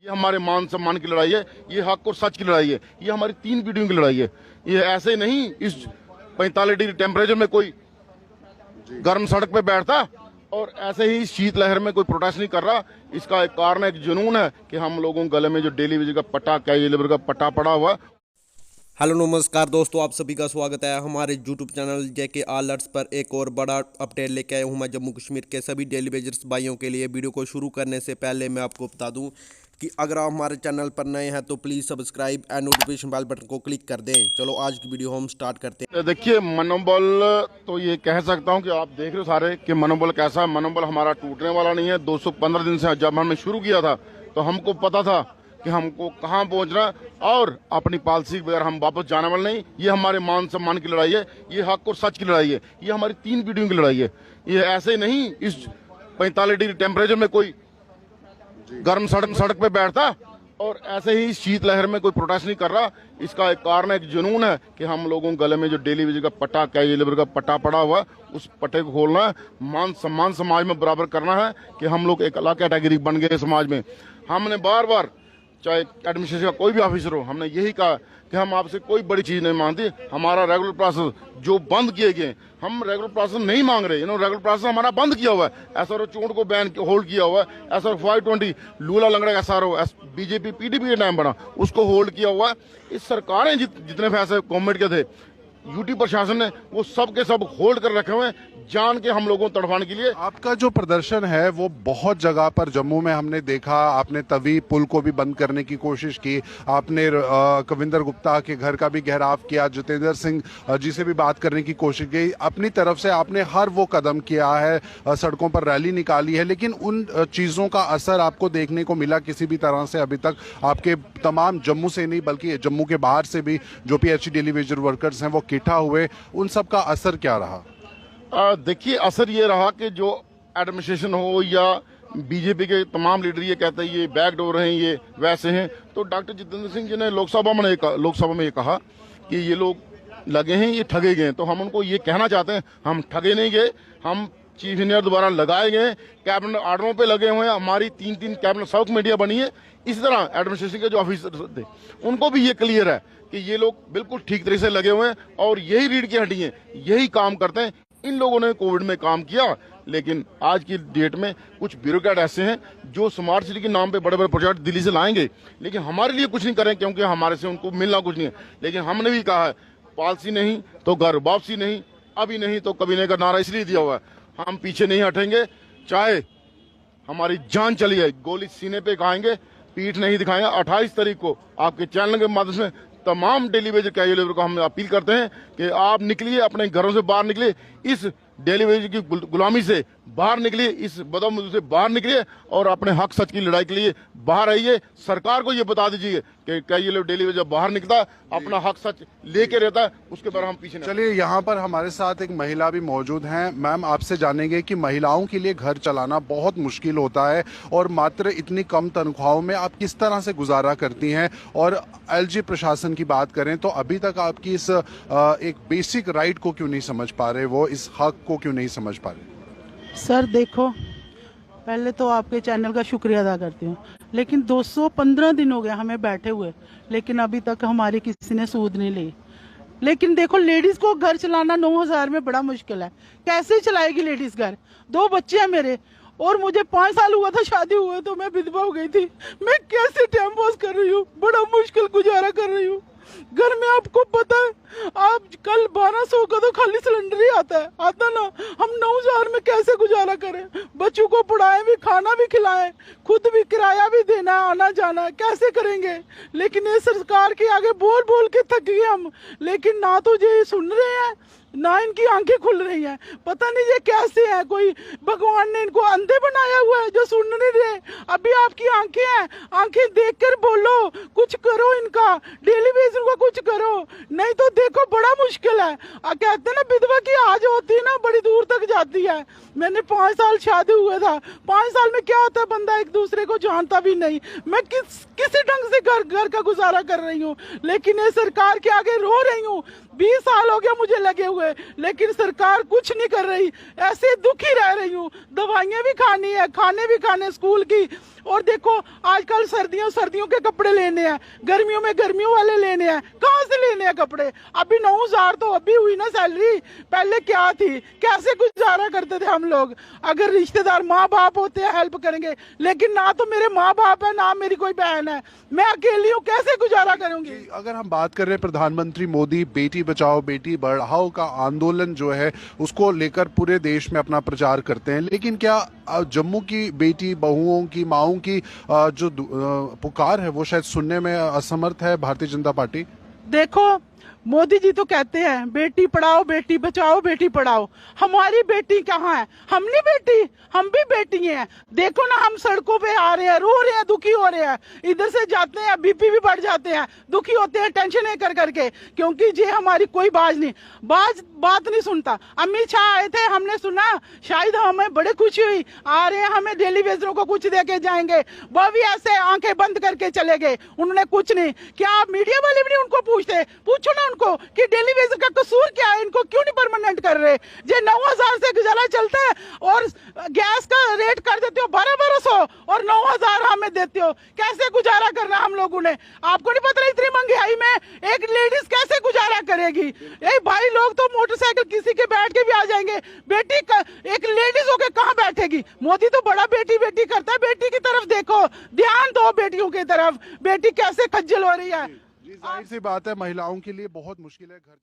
ये हमारे मान सम्मान की लड़ाई है, ये हक और सच की लड़ाई है, ये हमारी 3 पीढ़ियों की लड़ाई है। ये ऐसे नहीं इस 45 डिग्री टेम्परेचर में कोई गर्म सड़क पे बैठता और ऐसे ही शीत लहर में कोई प्रोटेस्ट नहीं कर रहा। इसका एक कारण है, एक जुनून है कि हम लोगों के गले में जो डेली वेज का पट्टा, कैजुअल लेबर का पट्टा पड़ा हुआ। हेलो नमस्कार दोस्तों, आप सभी का स्वागत है हमारे यूट्यूब चैनल जेके अलर्ट्स पर। एक और बड़ा अपडेट लेके आया हूँ मैं जम्मू कश्मीर के सभी डेली वेजर्स भाइयों के लिए। वीडियो को शुरू करने से पहले मैं आपको बता दूं कि अगर आप हमारे चैनल पर नए हैं तो please subscribe and notification bell button को क्लिक कर दें। चलो आज की वीडियो हम स्टार्ट करते हैं। देखिए, मनोबल तो ये कह सकता हूँ कि आप देख रहे हो सारे कि मनोबल कैसा है। मनोबल हमारा टूटने वाला नहीं है। 215 दिन से जब हमने शुरू किया था तो हमको पता था कि हमको कहाँ पहुंचना है और अपनी पॉलिसी के बगैर हम वापस जाने वाले नहीं। ये हमारे मान सम्मान की लड़ाई है, ये हक और सच की लड़ाई है, ये हमारी 3 पीढ़ियों की लड़ाई है। ये ऐसे नहीं इस 45 डिग्री टेम्परेचर में कोई गर्म सड़क पे बैठता और ऐसे ही शीत लहर में कोई प्रोटेस्ट नहीं कर रहा। इसका एक कारण है, एक जुनून है कि हम लोगों के गले में जो डेली वेज का पट्टा, कैजुअल लेबर का पट्टा पड़ा हुआ, उस पट्टे को खोलना है। मान सम्मान समाज में बराबर करना है कि हम लोग एक अलग कैटेगरी बन गए समाज में। हमने बार बार, चाहे एडमिनिस्ट्रेशन का कोई भी ऑफिसर हो, हमने यही कहा कि हम आपसे कोई बड़ी चीज नहीं मांगते। हमारा रेगुलर प्रोसेस जो बंद किए गए, हम रेगुलर प्रोसेस नहीं मांग रहे। रेगुलर प्रोसेस हमारा बंद किया हुआ है। एसआरओ चोट को बैन होल्ड किया हुआ है। एसआरओ 520 लूला लंगड़ा एसआरओ बीजेपी पीडीपी के टाइम बना, उसको होल्ड किया हुआ है। इस सरकार ने जितने फैसले गवर्नमेंट के थे, यूटी प्रशासन ने वो सब के सब होल्ड कर रखे हुए हैं जान के हम लोगों को तड़पाने के लिए। आपका जो प्रदर्शन है वो बहुत जगह पर जम्मू में हमने देखा। आपने तवी पुल को भी बंद करने की कोशिश की, आपने कविंदर गुप्ता के घर का भी घेराव किया, जितेंद्र सिंह जी से भी बात करने की कोशिश की। अपनी तरफ से आपने हर वो कदम किया है, सड़कों पर रैली निकाली है, लेकिन उन चीजों का असर आपको देखने को मिला किसी भी तरह से अभी तक? आपके तमाम जम्मू से नहीं बल्कि जम्मू के बाहर से भी जो पीएचई डेली वेजर वर्कर्स हैं वो इकट्ठा हुए, उन सब का असर क्या रहा? देखिए, असर ये रहा कि जो एडमिनिस्ट्रेशन हो या बीजेपी के तमाम लीडर ये कहते हैं ये बैकडोर हैं, ये वैसे हैं। तो डॉक्टर जितेंद्र सिंह जी ने लोकसभा में ये कहा कि ये लोग लगे हैं, ये ठगे गए। तो हम उनको ये कहना चाहते हैं, हम ठगे नहीं गए, हम चीफ इंजीनियर द्वारा लगाए गए, कैबिनेट आर्डरों पे लगे हुए हैं। हमारी 3 कैबिनेट सब कमेटियां बनी है। इसी तरह एडमिनिस्ट्रेशन के जो ऑफिसर थे उनको भी ये क्लियर है कि ये लोग बिल्कुल ठीक तरीके से लगे हुए हैं और यही रीढ़ की हड्डी हैं, यही काम करते हैं। इन लोगों ने कोविड में काम किया, लेकिन आज की डेट में कुछ ब्यूरोक्रेट ऐसे हैं जो स्मार्ट सिटी के नाम पे बड़े बड़े प्रोजेक्ट दिल्ली से लाएंगे, लेकिन हमारे लिए कुछ नहीं करें क्योंकि हमारे से उनको मिलना कुछ नहीं है। लेकिन हमने भी कहा है, पॉलिसी नहीं तो घर वापसी नहीं, अभी नहीं तो कभी नहीं का नारा इसलिए दिया हुआ है। हम पीछे नहीं हटेंगे, चाहे हमारी जान चली है, गोली सीने पे खाएंगे, पीठ नहीं दिखाएंगे। 28 तारीख को आपके चैनल के माध्यम से तमाम डेली वेज कैजुअल लेबर को हम अपील करते हैं कि आप निकलिए, अपने घरों से बाहर निकलिए, इस डेली वेज की गुलामी से बाहर निकलिए, इस बदमजूरी से बाहर निकलिए और अपने हक सच की लड़ाई के लिए बाहर आइए। सरकार को ये बता दीजिए कि कैजुअल डेली वेज जब बाहर निकलता अपना हक सच लेके रहता है, उसके बाद हम पीछे नहीं। चलिए, यहाँ पर हमारे साथ एक महिला भी मौजूद हैं। मैम, आपसे जानेंगे कि महिलाओं के लिए घर चलाना बहुत मुश्किल होता है और मात्र इतनी कम तनख्वाहों में आप किस तरह से गुजारा करती हैं? और एलजी प्रशासन की बात करें तो अभी तक आपकी इस एक बेसिक राइट को क्यों नहीं समझ पा रहे, वो इस हक को क्यों नहीं समझ पा रहे? सर देखो, पहले तो आपके चैनल का शुक्रिया अदा करती हूँ, लेकिन 215 दिन हो गए हमें बैठे हुए, लेकिन अभी तक हमारी किसी ने सूद नहीं ली। लेकिन देखो, लेडीज को घर चलाना 9000 में बड़ा मुश्किल है। कैसे चलाएगी लेडीज घर? 2 बच्चे हैं मेरे और मुझे 5 साल हुआ था शादी हुए तो मैं विधवा हो गई थी। मैं कैसे टाइम पास कर रही हूँ, बड़ा मुश्किल गुजारा कर रही हूँ। घर में आपको पता है, आप कल 1200 का तो खाली सिलेंडर ही आता ना। हम 9000 में कैसे गुजारा करें? बच्चों को पढ़ाएं भी, खाना भी खिलाएं, खुद भी किराया भी देना, आना जाना कैसे करेंगे? लेकिन ये सरकार के आगे बोल बोल के थक गए हम, लेकिन ना तो ये सुन रहे हैं ना इनकी आंखें खुल रही हैं। पता नहीं ये कैसे है, कोई भगवान ने इनको अंधे बनाया हुआ है जो सुन नहीं रहे। अभी आपकी आंखें हैं, आंखें देखकर बोलो, कुछ करो, इनका डेली वेज का कुछ करो, नहीं तो देखो बड़ा मुश्किल है। कहते हैं ना, विधवा की आज होती है ना बड़ी दूर तक जाती है। मैंने 5 साल शादी हुआ था, 5 साल में क्या होता है, बंदा एक दूसरे को जानता भी नहीं। मैं किसी ढंग से घर का गुजारा कर रही हूँ, लेकिन ये सरकार के आगे रो रही हूँ। 20 साल हो गया मुझे लगे हुए, लेकिन सरकार कुछ नहीं कर रही। ऐसे दुखी रह रही हूँ। दवाइयाँ भी खानी है, खाने भी खाने स्कूल की। और देखो आजकल सर्दियों के कपड़े लेने हैं, गर्मियों में गर्मियों वाले लेने हैं। कहाँ से लेने हैं कपड़े? अभी 9,000 तो अभी हुई ना सैलरी, पहले क्या थी? कैसे गुजारा करते थे हम लोग? अगर रिश्तेदार माँ बाप होते हैं हेल्प करेंगे, लेकिन ना तो मेरे माँ बाप है ना मेरी कोई बहन है, मैं अकेली हूँ, कैसे गुजारा करूंगी? अगर हम बात कर रहे हैं प्रधानमंत्री मोदी बेटी बचाओ बेटी पढ़ाओ का आंदोलन जो है उसको लेकर पूरे देश में अपना प्रचार करते हैं, लेकिन क्या जम्मू की बेटी बहुओं की माओं की जो पुकार है वो शायद सुनने में असमर्थ है भारतीय जनता पार्टी? देखो मोदी जी तो कहते हैं बेटी पढ़ाओ बेटी बचाओ बेटी पढ़ाओ। हमारी बेटी कहाँ है? हम नहीं बेटी, हम भी बेटी हैं। देखो ना हम सड़कों पे आ रहे हैं, रो रहे हैं, दुखी हो रहे हैं। इधर से जाते हैं बीपी भी बढ़ जाते हैं, दुखी होते हैं टेंशन कर करके, क्योंकि ये हमारी कोई बात नहीं सुनता। अमित शाह आए थे, हमने सुना, शायद हमें बड़े खुशी हुई। आ रहे हैं, हमें डेली वेजरों को कुछ दे के जाएंगे। वह भी ऐसे आंखें बंद करके चले गए, उन्होंने कुछ नहीं। क्या आप मीडिया वाले भी नहीं उनको पूछते? पूछो ना उनको कि डेली वेजर का कसूर क्या है, इनको क्यों नहीं परमानेंट कर रहे? ये 9,000 से गुजारा चलता है और गैस का रेट कर देते हो 1200 और 9,000 हमें देते हो। कैसे गुजारा करना हम लोगों ने? आपको नहीं पता इतनी महंगाई में एक लेडीज कैसे गुजारा करेगी? ये भाई लोग तो मोटरसाइकिल किसी के बैठ के भी आ जाएंगे, बेटी एक लेडीज होके कहाँ बैठेगी? मोदी तो बड़ा बेटी बेटी करता है। बेटी की तरफ देखो, ध्यान दो बेटियों की तरफ। बेटी कैसे खज्जल हो रही है। जाहिर सी बात है महिलाओं के लिए बहुत मुश्किल है घर